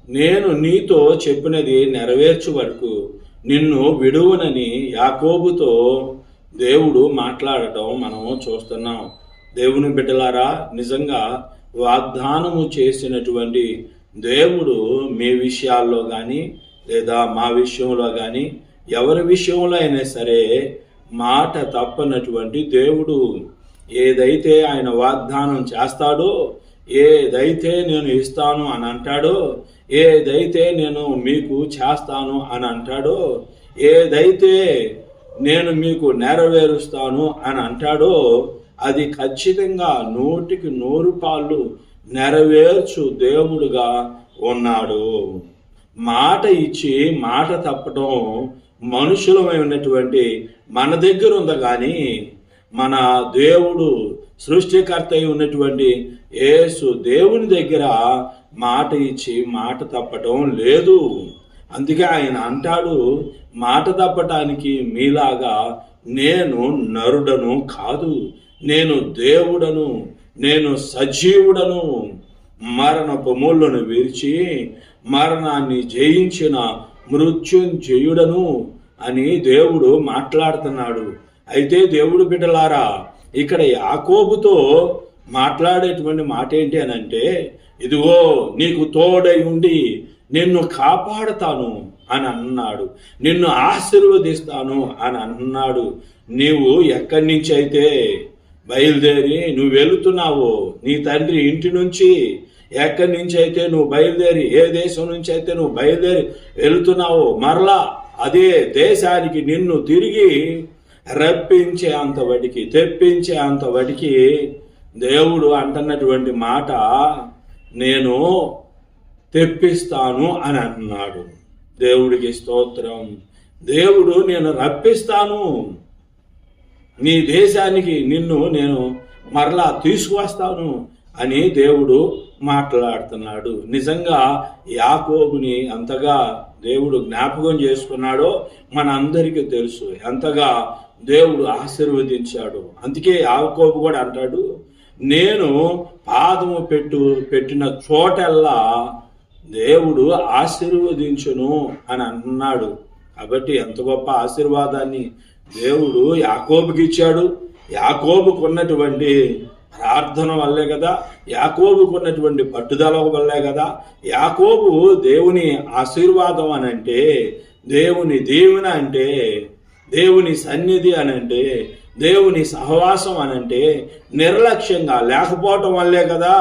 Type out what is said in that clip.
నేను నీతో చెప్పినది నెరవేర్చు వరకు నిన్ను విడువనని యాకోబుతో దేవుడు మాట్లాడటం మనం చూస్తున్నాం. దేవుని బిడ్డలారా, నిజంగా వాగ్దానము చేసినటువంటి దేవుడు మీ విషయాల్లో కానీ లేదా మా విషయంలో కానీ ఎవరి విషయంలో అయినా సరే మాట తప్పనటువంటి దేవుడు. ఏదైతే ఆయన వాగ్దానం చేస్తాడో, ఏదైతే నేను ఇస్తాను అని అంటాడో, ఏదైతే నేను మీకు చేస్తాను అని అంటాడో, ఏదైతే నేను మీకు నెరవేరుస్తాను అని అంటాడో అది ఖచ్చితంగా 100% నెరవేర్చు దేవుడుగా ఉన్నాడు. మాట ఇచ్చి మాట తప్పటం మనుషులమైనటువంటి మన దగ్గర ఉంది, కానీ మన దేవుడు సృష్టికర్త అయి ఉన్నటువంటి యేసు దేవుని దగ్గర మాట ఇచ్చి మాట తప్పటం లేదు. అందుకే ఆయన అంటాడు, మాట తప్పటానికి మీలాగా నేను నరుడను కాదు, నేను దేవుడను, నేను సజీవుడను, మరణపు ముళ్ళను విరిచి మరణాన్ని జయించిన మృత్యుంజయుడను అని దేవుడు మాట్లాడుతున్నాడు. అయితే దేవుడు బిడ్డలారా, ఇక్కడ యాకోబుతో మాట్లాడేటువంటి మాట ఏంటి అని అంటే, ఇదిగో నీకు తోడై ఉండి నిన్ను కాపాడుతాను అని అన్నాడు, నిన్ను ఆశీర్వదిస్తాను అని అన్నాడు. నీవు ఎక్కడి నుంచి అయితే బయలుదేరి నువ్వు వెళుతున్నావో, నీ తండ్రి ఇంటి నుంచి ఎక్కడి నుంచి అయితే నువ్వు బయలుదేరి, ఏ దేశం నుంచి అయితే నువ్వు బయలుదేరి వెళుతున్నావో, మరలా అదే దేశానికి నిన్ను తిరిగి రప్పించే అంతవడికి, తెప్పించే అంతవడికి దేవుడు అంటున్నటువంటి మాట, నేను తెప్పిస్తాను అని అన్నాడు. దేవుడికి స్తోత్రం. దేవుడు నేను రప్పిస్తాను, నీ దేశానికి నిన్ను నేను మరలా తీసుకువస్తాను అని దేవుడు మాట్లాడుతున్నాడు. నిజంగా యాకోబుని అంతగా దేవుడు జ్ఞాపకం చేసుకున్నాడో మన అందరికీ తెలుసు, ఎంతగా దేవుడు ఆశీర్వదించాడు. అందుకే యాకోబు కూడా అంటాడు, నేను పాదము పెట్టిన చోటల్లా దేవుడు ఆశీర్వదించును అని అన్నాడు. కాబట్టి ఎంత గొప్ప ఆశీర్వాదాన్ని దేవుడు యాకోబుకి ఇచ్చాడు. యాకోబుకు ఉన్నటువంటి ప్రార్థన వల్లే కదా, యాకోబుకు ఉన్నటువంటి పట్టుదల వల్లే కదా యాకోబు దేవుని ఆశీర్వాదం అని అంటే, దేవుని దీవెన అంటే, దేవుని సన్నిధి అని అంటే, దేవుని సహవాసం అని అంటే నిర్లక్ష్యంగా లేకపోవటం వల్లే కదా